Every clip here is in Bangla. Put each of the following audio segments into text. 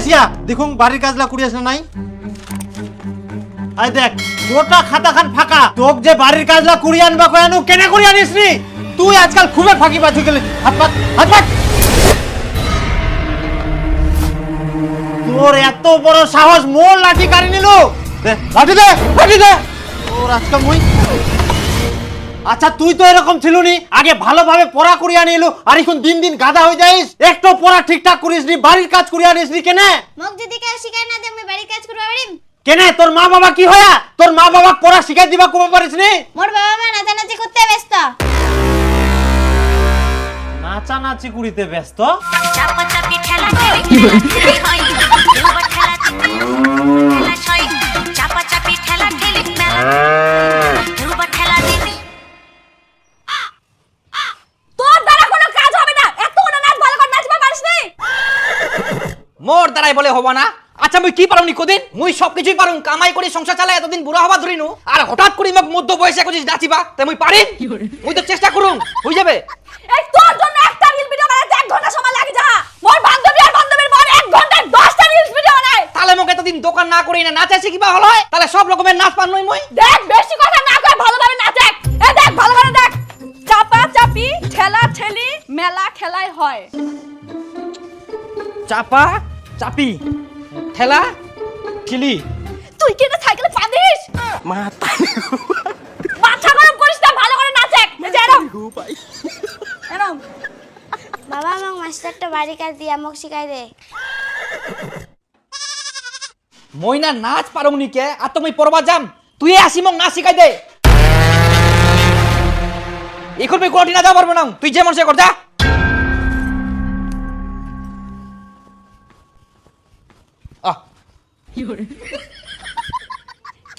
আসিয়া দেখুন বাড়ির কাজলা করি আসে নাই। আই দেখ গোটা খাতা খান ফাঁকা, তোক যে বাড়ির কাজলা করি আনবা কয়ানু কেনে করি আনিস নি? তুই আজকাল খুবই ফাঁকি বাজু গেলি। হাত পাত হাত পাত। তোর এত বড় সাহস, মোর লাঠি কাড়ি নিল। দে লাঠি দে, লাঠি দে। তোর আজকে মুই। আচ্ছা তুই তো এরকম ছিলুনি, আগে ভালোভাবে পড়া করিয়া নিলু, আর এখন দিন দিন গাধা হয়ে যাইস। একটু পড়া ঠিকঠাক করিস নি, বাড়ির কাজ করিয়া নিস নি কেনে? মোক যদি কেউ শিখায় না দে আমি বাড়ির কাজ করবা পারিম কেনে? তোর মা বাবা কি হয়া তোর মা বাবা পড়া শিখাই দিবা কবে পারিস নি? মোর বাবা মা নাচানাচি করতে ব্যস্ত। নাচানাচি করিতে ব্যস্ত? চাপা চাপি ঠেলা ঠেলি চাপা চাপি ঠেলা ঠেলি দুবার ঠেলা দিবি। তোর দ্বারা কোনো কাজ হবে না, এত কোনো নাচ ভালো করে নাচবা পারিস নি? মোর দ্বারাই বলে হবা না? আচ্ছা মুই কি পারুম নি কদিন? মুই সবকিছুই পারুম, কামাই করে সংসার চালাই এতদিন বুড়া হবা ধরিনু, আর হঠাৎ করে মোক মধ্য বয়সে কইছিস নাচিবা, তাই মুই পারিম? মুই তো চেষ্টা করুম, হই যাবে। এই তোর জন্য একটা রিল ভিডিও বানাতে 1 ঘন্টা সময় লাগে যা। মোর বান্ধবী আর বান্ধবীর মোর 1 ঘন্টায় 10টা রিলস ভিডিও বানায়। তাহলে মোক এতদিন দোকান না করি না নাচাইছি কিবা হলো হয়? তাহলে সব রকমের নাচ পারনই মুই। দেখ বেশি কথা না কই ভালোভাবে নাচে। এই দেখ ভালো করে দেখ। চাপা চাপি ঠেলা ঠেলি মেলা খেলাই হয়। চাপা চাপি ঠেলা ঠেলি। তুই কি না সাইকেলে পাদিস? মাথা গরম করিস না, ভালো করে নাচে। এই যে এরম এরম। বাবা আমাকে মাস্টারটা বাড়ি কাজ দিয়ে আমাকে শিখাই দে। মই না নাচ পারুম নি কে, আর তুমি পড়বা যাম, তুই আসি মোক নাচ শিখাই দে। এখন মই কোটি না যা পারবো না, তুই যেমন সে কর যা।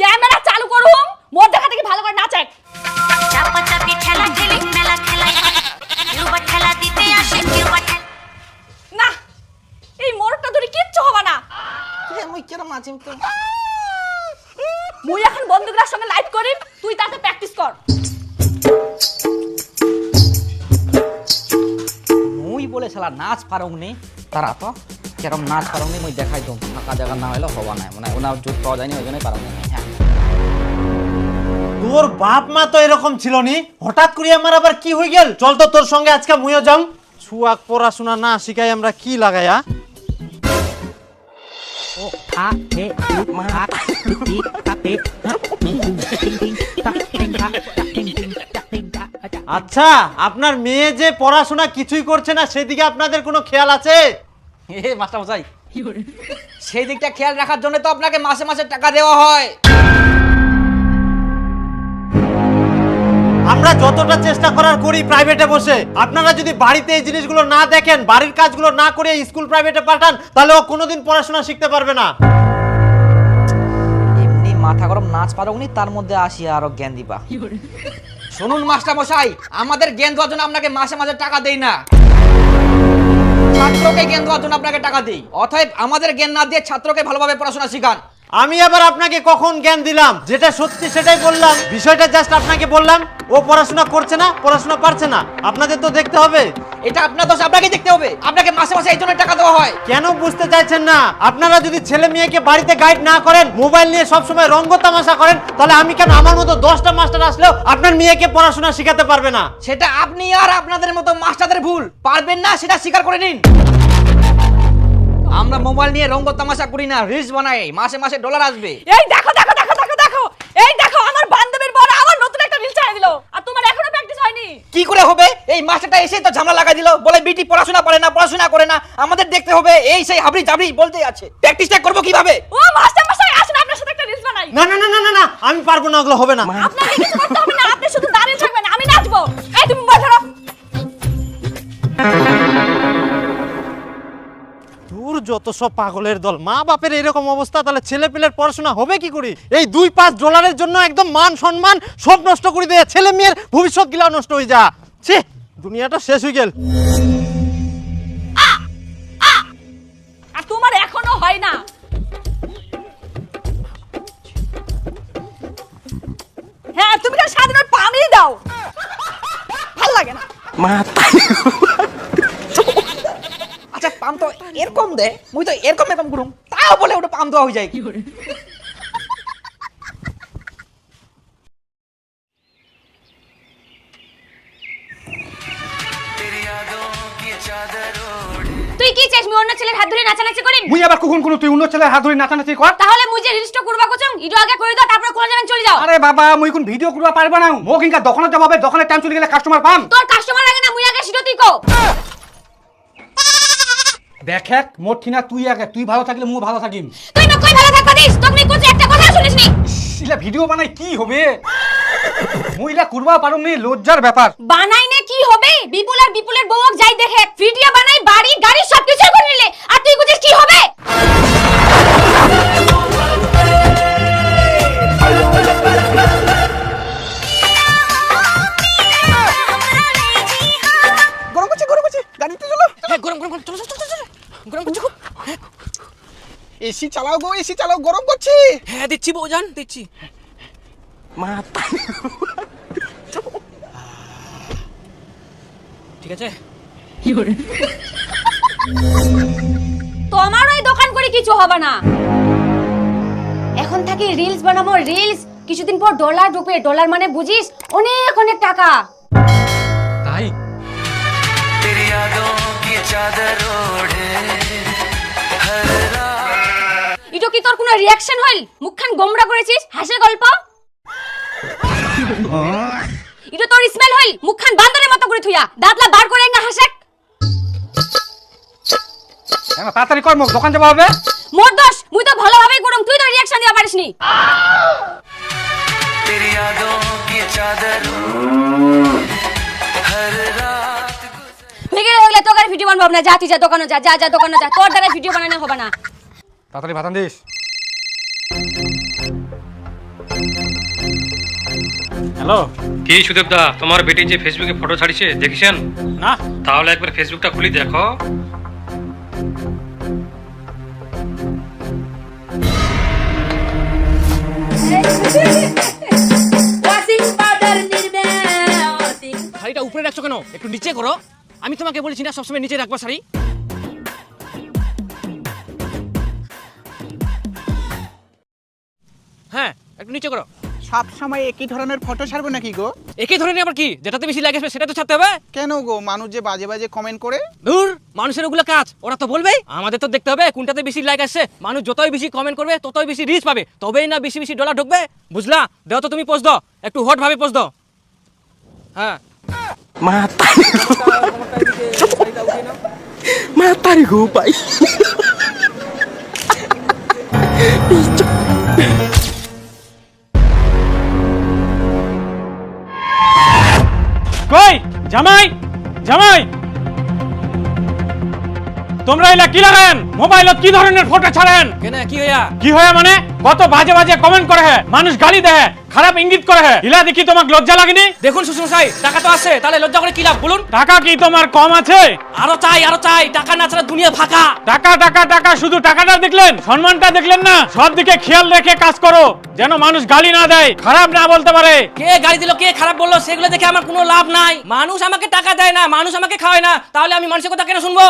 ক্যামেরা চালু করুম, মোর দেখা দেখি ভালো করে নাচে। চাপা চাপি ঠেলা ঠেলি মেলা খেলাই কিউবা ঠেলা দিতে আসে কিউবা ঠেলা। না এই মোরটা ধরে কিচ্ছু হবে না। মুই কেন নাচিম তো? মুই এখন বন্ধুগুলোর সঙ্গে লাইভ করিম, তুই তাতে প্র্যাকটিস কর। মুই বলে শালা নাচ পারুম নি, তারা তো কেরম নাচ পারুম নি মুই দেখাই দম। ফাঁকা জায়গা না হইলে হবা না, মানে ওনা জোট পাওয়া যায়নি, ওই জন্যই পারুম নি। হ্যাঁ তোর বাপ মা তো এরকম ছিল নি, হঠাৎ করে আমার আবার কি হয়ে গেল? চল তো তোর সঙ্গে আজকে মুইও যাম। ছুয়াক পড়াশোনা না শিখাই আমরা কি লাগাইয়া? ও আ এ উ মা আ ই তা তে। আচ্ছা আপনার মেয়ে যে পড়াশোনা কিছুই করছে না, সেদিকে আপনাদের কোনো খেয়াল আছে? এ মাস্টার মশাই, সেই দিকটা খেয়াল রাখার জন্য তো আপনাকে মাসে মাসে টাকা দেওয়া হয়। আমরা যতটা চেষ্টা করার করি প্রাইভেটে বসে, আপনারা যদি বাড়িতে এই জিনিসগুলো না দেখেন, বাড়ির কাজগুলো না করে স্কুল প্রাইভেটে পাঠান, তাহলে ও কোনোদিন পড়াশোনা শিখতে পারবে না। এমনি মাথা গরম নাচ পারুনি, তার মধ্যে আসি আরো জ্ঞান দিবা। শুনুন মাস্টার মশাই, আমাদের জ্ঞান দেওয়ার জন্য আপনাকে মাসে মাসে টাকা দেই না, ছাত্রকে জ্ঞান দেওয়ার জন্য আপনাকে টাকা দেই। অতএব আমাদের জ্ঞান না দিয়ে ছাত্রকে ভালোভাবে পড়াশোনা শিখান। আমি আবার আপনাকে কখন জ্ঞান দিলাম? যেটা সত্যি সেটাই বললাম, বিষয়টা জাস্ট আপনাকে বললাম। ও পড়াশোনা করছে না, পড়াশোনা পারছে না, আপনাদের তো দেখতে হবে। এটা আপনার দোষ, আপনাকে দেখতে হবে। আপনাকে মাসে মাসে এই জন্য টাকা দেওয়া হয়। কেন বুঝতে চাইছেন না? আপনারা যদি ছেলে মেয়েকে বাড়িতে গাইড না করেন, মোবাইল নিয়ে সবসময় রঙ্গ তামাশা করেন, তাহলে আমি কেন আমার মতো 10টা মাস্টার আসলেও আপনার মেয়েকে পড়াশোনা শেখাতে পারবে না? সেটা আপনি আর আপনাদের মতো মাস্টারদের ভুল, পারবেন না সেটা স্বীকার করে নিন। আমরা মোবাইল নিয়ে রঙ্গ তামাশা করি না, রিলস বানাই, মাসে মাসে ডলার আসবে। এই দেখো দেখো দেখো দেখো দেখো, এই দেখো আমার বান্ধবীর বড় আমার নতুন একটা রিল ছাড়া দিল, আর তোমার এখনো প্র্যাকটিস হয়নি। কি করে হবে? এই মাস্টারটা এসে তো ঝামেলা লাগাই দিল, বলে বিটি পড়াশোনা পারে না, পড়াশোনা করে না, আমাদের দেখতে হবে, এই সেই হাবড়ি জাবড়ি বলতেই আছে। প্র্যাকটিসটা করব কিভাবে? ও মাস্টার মশাই আসেন আপনার সাথে একটা রিলস বানাই। না না না না না না, আমি পারবো না, ওগুলো হবে না। আপনাকে কিছু করতে হবে না, আপনি শুধু দাঁড়িয়ে থাকবেন, আমি নাচবো। এই তুমি মোবাইল ধরো। দূর যত সব পাগলের দল। মা বাপের এরকম অবস্থা, তাহলে ছেলে পেলের পড়াশোনা হবে কি করে? এই 2-5 ডলারের জন্য একদম মান সম্মান সব নষ্ট করে দেয়, ছেলে মেয়ের ভবিষ্যৎ গিলা নষ্ট হয়ে যা। ছি, দুনিয়াটা শেষ হয়ে গেল। আর তোমার এখনো হয় না। হ্যাঁ তুমি তো সাধারণ পানি দাও, ভাল লাগে না। আচ্ছা পাম তো এরকম দে মুই তো এরকম করুম তাও বলে ওটা পাম দেওয়া হয়ে যায় তুই কি চাস মুই অন্য ছেলের হাত ধরে নাচানাচি করিম? মুই আবার কখন কোন তুই অন্য ছেলের হাত ধরে নাচানাচি কর? তাহলে মুই যে রিলসটা করবা কছম ইডো আগে করে দাও, তারপর কোন যাবেন চলে যাও। আরে বাবা মুই কোন ভিডিও করবা পারবা না, মো কিনকা দোকানে যাবে, দোকানে টাইম চলে গেলে কাস্টমার পাম। তোর কাস্টমার লাগে না, মুই আগে সেটা তুই কও। দেখ মোর ঠিনা তুই আগে, তুই ভালো থাকলে মু ভালো থাকিম। তুই না কই ভালো থাকবা দিস, তোকে কোন একটা কথা শুনিসনি? ইলা ভিডিও বানাই কি হবে? মুইলা করবা পারুম নি, লজ্জার ব্যাপার। বানাই নে কি হবে? বিপুলের বউক যাই দেখে ভিডিও বানাই, বাড়ি গাড়ি সবকিছু করে নিলে, আর তুই বুঝিস কি হবে? গরম আছে গাড়িতে চলো হ্যাঁ গরম চলো গরম করছো এসি চালাও গো, এসি চালাও, গরম করছে। হ্যাঁ দিচ্ছি বউজান দিচ্ছি ঠিক আছে তোমার ওই দোকান করে কিছু হবে না। এখন থাকি রিলস বানাবো, রিলস কিছুদিন পর ডলার ঢুকবে, ডলার মানে বুঝিস অনেক অনেক টাকা। তাই तेरी यादों की चादर ओढ़े हर रात ইটো কি তোর কোনো রিঅ্যাকশন হইল? মুখখান গোমড়া করেছিস, হাসে গল্প। ইটো তোর স্মেল হইল, মুখখান বান্দরের মতো করে থুইয়া, দাঁতলা বার করে এঙ্গা হাসে। এমা তাড়াতাড়ি কর, মুখ দোকান যাবা হবে। মোর দোষ, মুই তো ভালোভাবেই করুম, তুই তো রিঅ্যাকশন দিবা পারিসনি। तेरी यादों की चादर हर रात হয়ে গেলে তোর ভিডিও বানাবো না, যা তুই যা দোকানে যা, যা দোকানে যা, তোর দ্বারা ভিডিও বানানো হবে না। তাড়াতাড়ি ভাতান দিস। হ্যালো, কি সুদেব দা, তোমার বেটি যে ফেসবুকে ফটো ছাড়িছে দেখেছেন? না তাহলে একবার ফেসবুকটা খুলি দেখো। শাড়িটা উপরে রাখছো কেন? একটু নিচে করো। আমি তোমাকে বলেছি না সবসময় নিচে রাখবা শাড়ি। হ্যাঁ একটু নিচে করো। সব সময় একই ধরনের ফটো ছাড়বো নাকি গো? একই ধরনের আবার কি? যেটাতে বেশি লাগে সেটা তো ছাড়তে হবে। কেন গো, মানুষ যে বাজে বাজে কমেন্ট করে। দূর, মানুষের ওগুলো কাজ, ওরা তো বলবেই। আমাদের তো দেখতে হবে কোনটাতে বেশি লাইক আসছে। মানুষ যতই বেশি কমেন্ট করবে ততই বেশি রিচ পাবে, তবেই না বেশি বেশি ডলার ঢুকবে। বুঝলা? দাও তো তুমি পোস্ট দাও, একটু হট ভাবে পোস্ট দাও। হ্যাঁ মাতারি গো ভাই। কই জামাই জামাই, তোমরা এলা কি লাগান? মোবাইলত কি ধরনের ফটো ছাড়েন? কেন কি হইয়া? কি হয় মানে কত বাজে বাজে কমেন্ট করে হে, মানুষ গালি দেয়, খারাপ ইঙ্গিত করে হে, ইলা দেখি তোমাক লজ্জা লাগেনি? দেখুন শ্বশুরমশাই, টাকা তো আছে, তাহলে লজ্জা করে কি লাভ বলুন? টাকা কি তোমার কম আছে? আরো চাই, টাকা না ছাড়া দুনিয়া ফাঁকা। টাকা টাকা টাকা, শুধু টাকাটা দেখলেন, সম্মানটা দেখলেন না? সব দিকে খেয়াল রেখে কাজ করো, যেন মানুষ গালি না দেয়, খারাপ না বলতে পারে। কে গালি দিল, কে খারাপ বললো, সেগুলো দেখে আমার কোনো লাভ নাই। মানুষ আমাকে টাকা দেয় না, মানুষ আমাকে খাওয়ায় না, তাহলে আমি মানুষের কথা কেন শুনবো?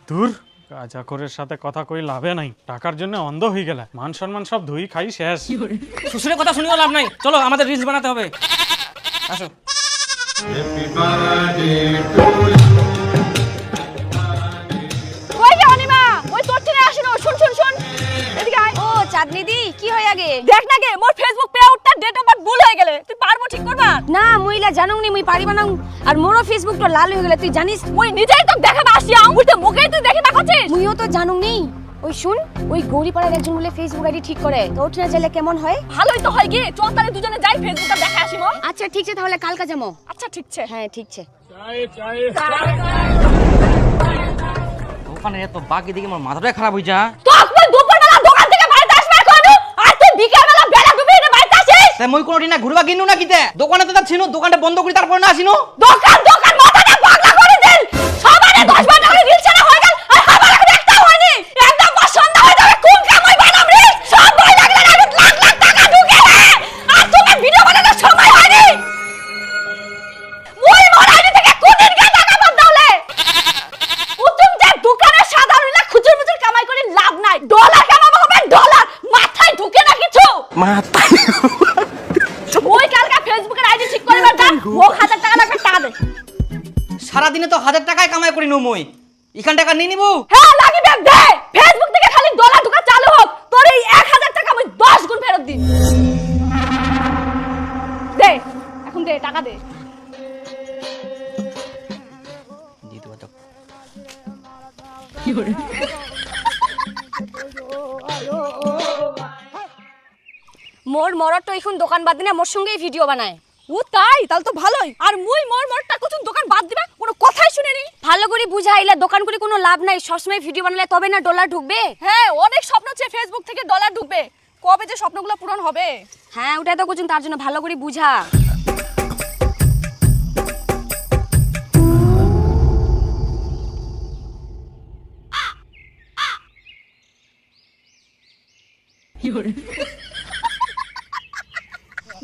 দূর, গাঁজাখোরের সাথে কথা কই লাভে নাই, টাকার জন্য অন্ধ হয়ে গেল, মান সম্মান সব ধুই খাই শেষ। শ্বশুরের কথা শুনেও লাভ নাই, চলো আমাদের রিলস বানাতে হবে। আসো। কই রে অনিমা, ওই তোর থেকে আসুন, শুন এদিকে আয়। ও চাঁদনি দি, কি হয় আগে দেখ না গে, মোর ফেসবুক পেআউটটা ডেট অফ বার্থ ভুল হয়ে গেলে, তুই পারবো ঠিক করবা? না মুইলা জানুং নি, মুই পারিবা না। আর মোরও ফেসবুকটা লাল হয়ে গেলে তুই জানিস? মুই নিজেই তো দেখাবা আসিয়া, মুই তো মুখেই তুই দেখিবা করছিস। মুইও তো জানুং নি। ওই শুন, ওই গৌরীপাড়ার একজন বলে ফেসবুক আইডি ঠিক করে, তো ওঠে না যাইলে কেমন হয়? ভালোই তো হয় গে, চল তাহলে দুজনে যাই ফেসবুকটা দেখা আসিমো। আচ্ছা ঠিক আছে, তাহলে কালকে যাবো। আচ্ছা ঠিক আছে, হ্যাঁ ঠিক আছে। ওখানে এত বাকি দেখে আমার মাথাটাই খারাপ হয়ে যা। তুই দুপুরবেলা দোকান থেকে বাড়িতে আসবে এখন, আর তুই বিকেলবেলা বেলা ডুবে এনে বাড়িতে আসিস। তাই মই কোনোদিন না ঘুরবা কিনু না কিতে, দোকানে তো ছিনু, দোকানটা বন্ধ করি তারপর না আসিনু। দোকান মাথাটা পাগলা করে দেন, সবারে 10 বার করে রিল ছাড়া হয়ে গেল, আর আমার এখন একটা হয়নি। একদম পছন্দ হয়ে যাবে কোন কামই বানাম রিল, সব ভাই লাগলে না লাখ লাখ টাকা ঢুকে রে, আর তুমি ভিডিও বানানোর সময় হয়নি। মুই মোর আইডি থেকে কোনদিন কে টাকা পাঠাওলে, ওই কালকে ফেসবুকের আইডি ঠিক করে বেটা ও 1000 টাকা লাগবে টাকা দে। সারাদিনে তো 1000 টাকায় কামাই করি নু মই, এখান টাকা নিয়ে নিবো। হ্যাঁ লাগিবে দে, ফেসবুক থেকে খালি ডলার ঢোকা চালু হোক, তোর এই 1000 টাকা আমি 10 গুণ ফেরত দিই। দে এখন দে টাকা দে। দিয়ে দেবো তো। মোর মরট তো এখন দোকান বাদ দিনা মোর সঙ্গেই ভিডিও বানায়। ও তাই তাহলে তো ভালোই। আর মুই মোর মরটা কতক্ষণ দোকান বাদ দিবা কোনো কথাই শুনেনি। ভালো করে বুঝাইলা দোকান করে কোনো লাভ নাই, সবসময় ভিডিও বানালে তবে না ডলার ঢুকবে। হ্যাঁ অনেক স্বপ্ন আছে ফেসবুক থেকে ডলার ঢুকবে, কবে যে স্বপ্নগুলো পূরণ হবে। হ্যাঁ ওটাই তো কোচিং, তার জন্য ভালো করে বুঝা।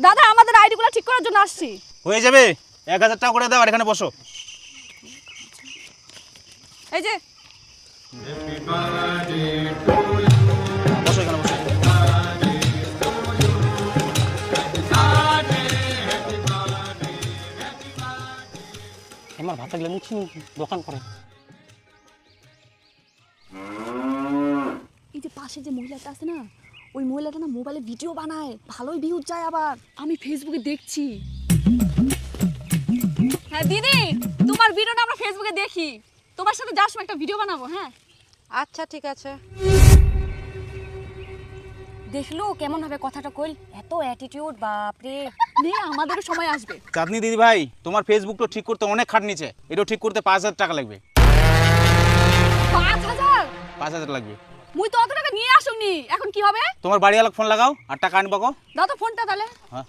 দাদা আমাদের আইডিগুলো ঠিক করার জন্য আসছি। হয়ে যাবে, 1000 টাকা করে দাও আর এখানে বসো। এই যে বসো এখানে বসো। আমার ভাতা গেলে মুছি দোকান করে। এই যে পাশে যে মহিলাটা আছে না, ওই মহিলাটা না মোবাইলে ভিডিও বানায়, ভালোই ভিউজ যায়। আবার আমি ফেসবুকে দেখছি। হ্যাঁ দিদি তোমার ভিডিওটা আমরা ফেসবুকে দেখি, তোমার সাথে যার সময় একটা ভিডিও বানাবো। হ্যাঁ আচ্ছা ঠিক আছে। দেখলো কেমন হবে কথাটা কইল, এত অ্যাটিটিউড বাপরে। নে আমাদেরও সময় আসবে। চাঁদনি দিদি ভাই, তোমার ফেসবুকটা ঠিক করতে অনেক খাট নিচে, এটা ঠিক করতে 5000 টাকা লাগবে। 5000? 5000 লাগবে। মুই তো অত টাকা নিয়ে আসুনি, এখন কি হবে? তোমার বাড়িওয়ালা ফোন লাগাও আর টাকা আনবো গো। দাও তো ফোনটা তাহলে। হ্যাঁ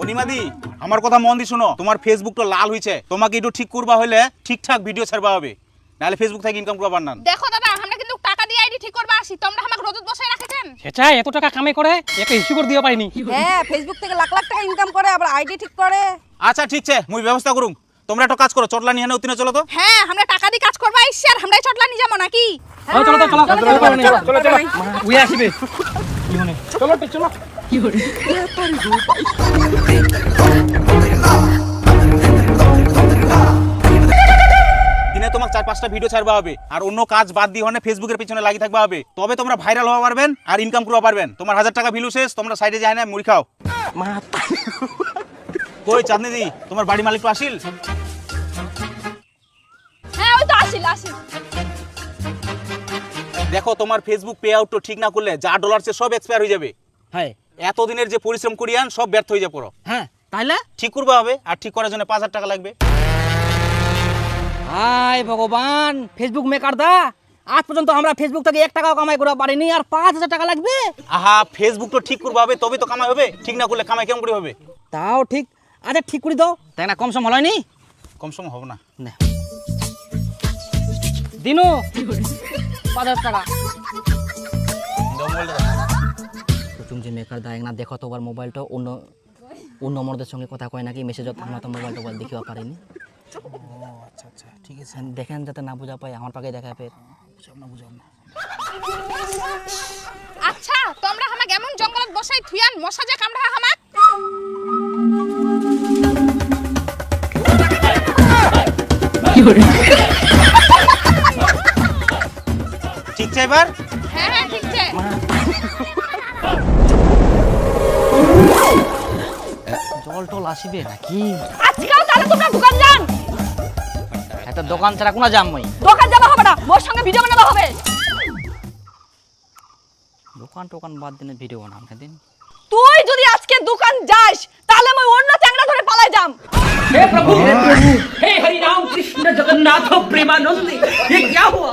অনিমাদি আমার কথা মন দি শোনো, তোমার ফেসবুকটা লাল হইছে, তোমাকে একটু ঠিক করবা হইলে ঠিকঠাক ভিডিও ছাড়বা হবে, নাহলে ফেসবুক থেকে ইনকাম করবা না। দেখো দাদা আমরা কিন্তু টাকা দিয়ে আইডি ঠিক করবা আসি, তোমরা আমাকে রোজত বসায় রাখেছেন। সেটা এত টাকা কামাই করে একটা ইস্যু করে দিও পাইনি। হ্যাঁ ফেসবুক থেকে লাখ লাখ টাকা ইনকাম করে, আবার আইডি ঠিক করে। আচ্ছা ঠিক আছে, মুই ব্যবস্থা করুম। তোমরা একটা কাজ করো, চটলা নিয়ে উত্তীর্ণ চলো তো। হ্যাঁ আমরা টাকা দিয়ে কাজ করবা আইছি, আর আমরাই চটলা নিয়ে যাবো নাকি? চলো চলো চলো চলো চলো উই আসবে। দিনে তোমাকে 4-5টা ভিডিও ছাড়বা হবে, আর অন্য কাজ বাদ দিয়ে হনে ফেসবুকের পিছনে লাগি থাকবা হবে, তবে তোমরা ভাইরাল হওয়া পারবেন আর ইনকাম করবা পারবেন। তোমার 1000 টাকা ভ্যালু শেষ, তোমরা সাইডে যায় না মুড়ি খাও। কই চাঁদনি দি, তোমার বাড়ি মালিক তো আসিল? হ্যাঁ ওই তো আসিল আসিল। দেখো তোমার ফেসবুক পে আউট ঠিক না করলে যা ডলার সে সব এক্সপায়ার হয়ে যাবে। হ্যাঁ এতদিনের যে পরিশ্রম করিয়ান সব ব্যর্থ হয়ে যাবে। হ্যাঁ তাইলে ঠিক করবা হবে, আর ঠিক করার জন্য 5000 টাকা লাগবে। হায় ভগবান, ফেসবুক মেকার দা, আজ পর্যন্ত আমরা ফেসবুক থেকে 1 টাকাও কামাই করা পারিনি, আর 5000 টাকা লাগবে। আহা ফেসবুক তো ঠিক করবা হবে, তবে তো কামাই হবে, ঠিক না করলে কামাই কেমন করে হবে? তাও ঠিক। আচ্ছা ঠিক করে দাও, তাই না? কম সম হয়নি? কম সম হবে না। দিনু 5000 টাকা। তুমি যে মেকার দা না দেখো তো, ওর মোবাইলটা অন্য মর্দের সঙ্গে কথা কয় নাকি, মেসেজত আমরা তো মোবাইল টোবাইল দেখিও পারিনি। আচ্ছা আচ্ছা ঠিক আছে, দেখেন যাতে না বুঝা পাই, আমার পাকে দেখা পেয়ে বুঝাম না। আচ্ছা তোমরা আমাকে এমন জঙ্গলত বসাই থুয়ান মশা যে কামড়া আমাক। ঠিক আছে এবার? হ্যাঁ হ্যাঁ ঠিক আছে। জল টল আসিবে নাকি? আজকাল তাহলে তোমরা দোকান যান। একটা দোকান ছাড়া কোনা যাম মই? দোকান যাওয়া হবে না, মোর সঙ্গে ভিডিও বানানো হবে। দোকান টোকান বাদ দিনে ভিডিও বানাম সেদিন। তুই যদি আজকে দোকান যাস তাহলে আমি অন্য চ্যাংড়া ধরে পালাই যাম। हे प्रभु हे हरि राम कृष्ण जगन्नाथ प्रेमानंद ये क्या हुआ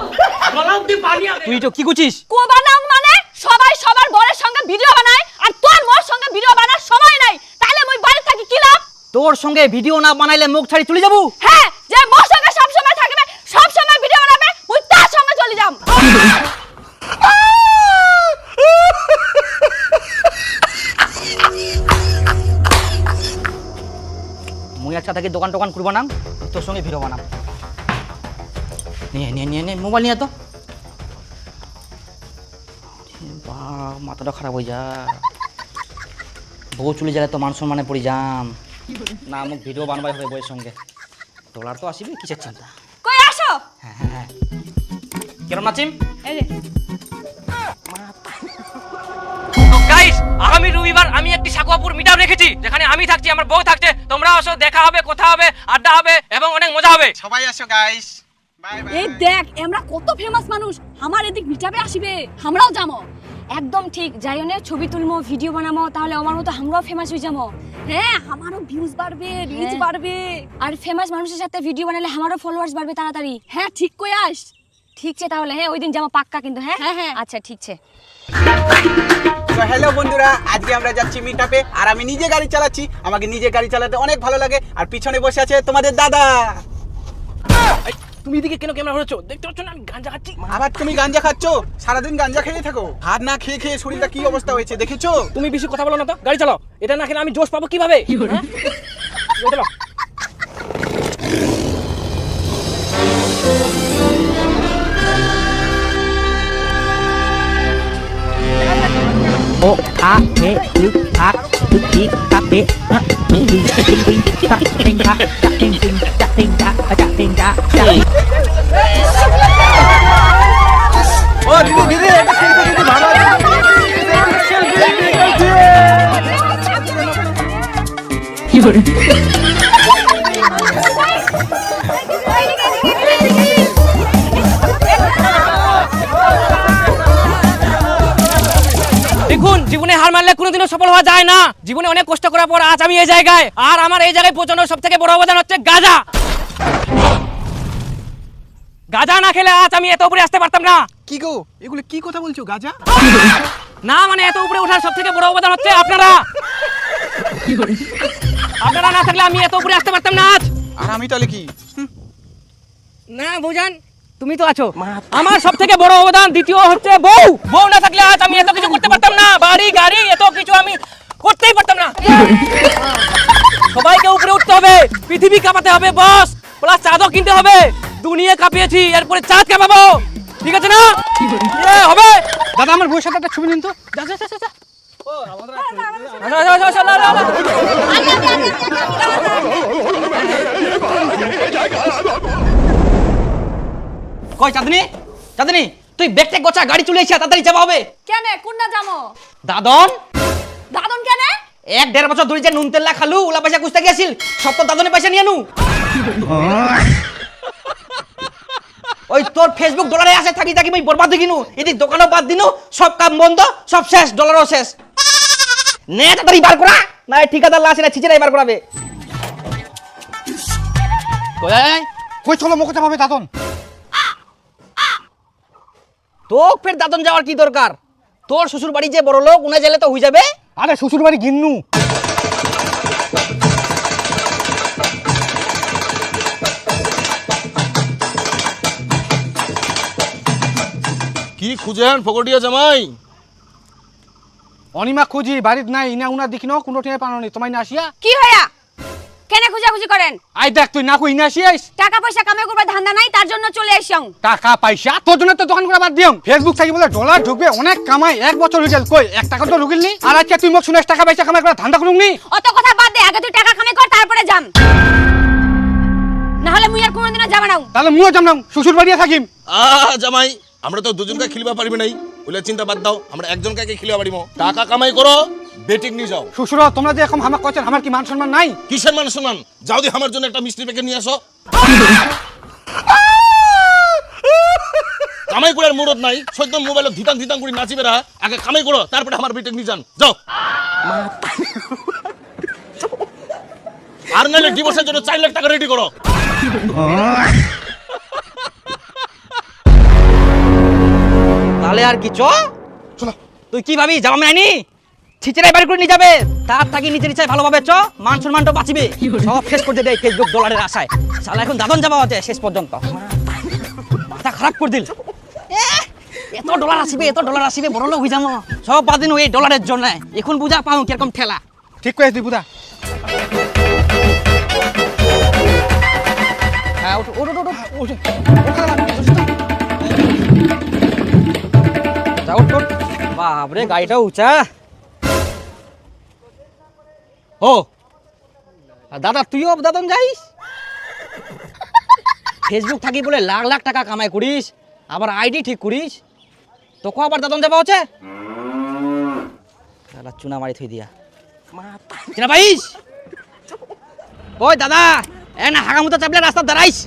गलाव में पानी आ गया। তুই তো কি করছিস? কো বানাও মানে সবাই সবার বরের সঙ্গে ভিডিও বানায়, আর তোর মোর সঙ্গে ভিডিও বানার সময় নাই, তাহলে মই বাড়ি থাকি কি লাভ? তোর সঙ্গে ভিডিও না বানাইলে মুখ ছাড়ি চলে যাবো। হ্যাঁ যে মোর সঙ্গে সব সময় থাকবে, সব সময় ভিডিও বানাবে, ওই তার সঙ্গে চলে যাম। মুই একটা থেকে দোকান টোকান করবো না, তোর সঙ্গে ভিডিও বানাম। নিয়ে মোবাইল নিয়ে তো। বা মাথাটা খারাপ হয়ে যা বউ চলে গেলে তো মান সম্মানে পড়ি যাম না মোক ভিডিও বানবাই হবে বউয়ের সঙ্গে ডলার তো আসিবে কিসের চিন্তা কই আসো হ্যাঁ কেরম নাচিম এই যে গাইস আগামী রবিবার আমি একটি সাকুয়াপুর মিটআপ রেখেছি যেখানে আমি থাকছি আমার বউ থাকছে তোমরা আসো দেখা হবে কথা হবে আড্ডা হবে এবং অনেক মজা হবে সবাই আসো গাইস বাই বাই এই দেখ আমরা কত ফেমাস মানুষ আমার এদিক মিটাবে আসিবে আমরাও যাবো একদম ঠিক যাইওনে ছবি তুলমো ভিডিও বানামো তাহলে আমার মতো আমরাও ফেমাস হয়ে যাবো হ্যাঁ আমারও ভিউজ বাড়বে রিচ বাড়বে আর ফেমাস মানুষের সাথে ভিডিও বানালে আমারও ফলোয়ার্স বাড়বে তাড়াতাড়ি হ্যাঁ ঠিক কই আস ঠিক আছে তাহলে হ্যাঁ ওই দিন যাবো পাক্কা কিন্তু হ্যাঁ হ্যাঁ আচ্ছা ঠিক আছে তো হ্যালো বন্ধুরা, আজকে আমরা যাচ্ছি মিটআপে আর আমি নিজে গাড়ি চালাচ্ছি। আমাকে নিজে গাড়ি চালাতে অনেক ভালো লাগে। আর পিছনে বসে আছে তোমাদের দাদা। তুমি এদিকে কেন ক্যামেরা ধরেছো দেখতে পাচ্ছ না আমি গাঁজা খাচ্ছি আবার তুমি গাঞ্জা খাচ্ছো? সারাদিন গাঞ্জা খেয়ে থাকো। হাত না খেয়ে খেয়ে শরীরটা কি অবস্থা হয়েছে দেখেছো? তুমি বেশি কথা বলো না তো গাড়ি চালাও এটা না খেলে আমি জোশ পাবো কিভাবে হ্যাঁ? গাড়ি চালাও। O A P U A U I A P ও দিদি দিদি এটা খেলতে দিদি ভালো দেখুন জীবনে হার মানলে কোনোদিনও সফল হওয়া যায় না জীবনে অনেক কষ্ট করার পর আজ আমি এই জায়গায় আর আমার এই জায়গায় পৌঁছানোর সব থেকে বড় অবদান হচ্ছে গাঁজা গাঁজা না খেলে আজ আমি এত উপরে আসতে পারতাম না কি গো এগুলো কি কথা বলছো গাজা? না মানে এত উপরে ওঠার সব থেকে বড় অবদান হচ্ছে আপনারা আপনারা না থাকলে আমি এত উপরে আসতে পারতাম না আজ আর আমি তাহলে কি? না বুঝান তুমি তো আছো আমার সব থেকে বড় অবদান দ্বিতীয় হচ্ছে বউ বউ না থাকলে আজ আমি এত কিছু করতে পারতাম না বাড়ি গাড়ি এত কিছু আমি করতেই পারতাম না সবাইকে উপরে উঠতে হবে পৃথিবী কাঁপাতে হবে বস প্লাস চাঁদও কিনতে হবে দুনিয়া কাঁপিয়েছি এরপরে চাঁদ কাঁপাবো ঠিক আছে না হবে দাদা আমার বউয়ের সাথে একটা ছবি নিন তো যা যা যা যা আসো, আসো, আসো, আসো, কই চাঁদনি চাঁদনি তুই ব্যাগটা গোছা গাড়ি চলে এসে তাড়াতাড়ি যাওয়া হবে কেন কোনটা যাবো দাদন দাদন কেন 1-1.5 বছর ধরে যে নুন তেল খালু ওলা পয়সা কুস্তা গেছিল সব তো দাদনে পয়সা নিয়ে নু ওই তোর ফেসবুক ডলারে আসে থাকি থাকি মই বরবাদ হয়ে গিনু এদিক দোকানও বাদ দিনু সব কাম বন্ধ সব শেষ ডলারও শেষ নে তাড়াতাড়ি বার করা না ঠিকাদার লাসে না ছিচড়াই বার করাবে কই চলো মুখে চাপাবে দাদন তো ফের দাদন যাওয়ার কি দরকার তোর শ্বশুর বাড়ি যে বড় লোক উনা জেলে তো হয়ে যাবে আরে শ্বশুর বাড়ি গিন্নু কি খুঁজেন ফকটিয়া জামাই? অনিমা খুঁজি বাড়িত নাই ইনা উনা দেখি ন কোনো ঠেনে পানো নি তোমায় না আসিয়া কি হইয়া কেন খুঁজাখুঁজি করেন আই দেখ তুই না কই ইনা আসিয়াইস টাকা পয়সা কামাই করবার ধান্দা নাই তার জন্য চলে আইসং টাকা পয়সা তোর জন্য তো দোকান করে বাদ দিম ফেসবুক থাকি বলে ডলার ঢুকবে অনেক কামাই 1 বছর হয়ে গেল কই 1 টাকা তো ঢুকিল নি আর আজকে তুই মোক শুনেস টাকা পয়সা কামাই করে ধান্দা করুম নি অত কথা বাদ দে আগে তুই টাকা কামাই কর তারপরে যাম না হলে মুই আর কোনোদিনও যাব না তাহলে মুও যাম না শ্বশুর বাড়িয়ে থাকিম জামাই আমরা তো দুজনকে খিলবা পারবি নাই ওলা চিন্তা বাদ দাও আমরা একজনকে খিলবা পারিমো টাকা কামাই করো বেটিং নিয়ে যাও শ্বশুর তোমরা যে এখন আমাকে কইছেন আমার কি মান সম্মান নাই কিসের মান সম্মান যাও দি আমার জন্য একটা মিষ্টি প্যাকেট নিয়ে আসো কামাই করার মুরত নাই সৈদম মোবাইলে ধিতাং ধিতাং করে নাচিবে রা আগে কামাই করো তারপরে আমার বেটিং নিয়ে যান যাও আর নালে ডিভোর্সের জন্য 4 লাখ টাকা রেডি করো তাহলে আর কি চলো তুই কি ভাবি যাবা মাইনি ছিচড়াই বাড়ি করে নিয়ে যাবে তার থাকি নিচে নিচে ভালোভাবে চ মান সম্মানটা বাঁচিবে সব শেষ করতে দেয় ফেসবুক ডলারের আশায় শালা এখন দাদন যাওয়া আছে শেষ পর্যন্ত মাথা খারাপ করে দিল এত ডলার আসিবে বড় লোক হয়ে যাবো সব বাদ দিন এই ডলারের জন্য এখন বুঝা পাও কিরকম ঠেলা ঠিক কইছিস তুই বুঝা হ্যাঁ ওঠ ওঠ ওঠ ওঠ যা ওঠ ওঠ বাপরে গাড়িটা উঁচা। ও দাদা তুইও দাদন যাইস? ফেসবুক থাকি বলে লাখ লাখ টাকা কামাই করিস, আবার আইডি ঠিক করিস, তোকে আবার দাদন যাবা হচ্ছে? দাদা চুনা মারি থই দিয়া চিনা পাইস? ওই দাদা এ না হাগামুতা চাপলে রাস্তা দাঁড়াইস।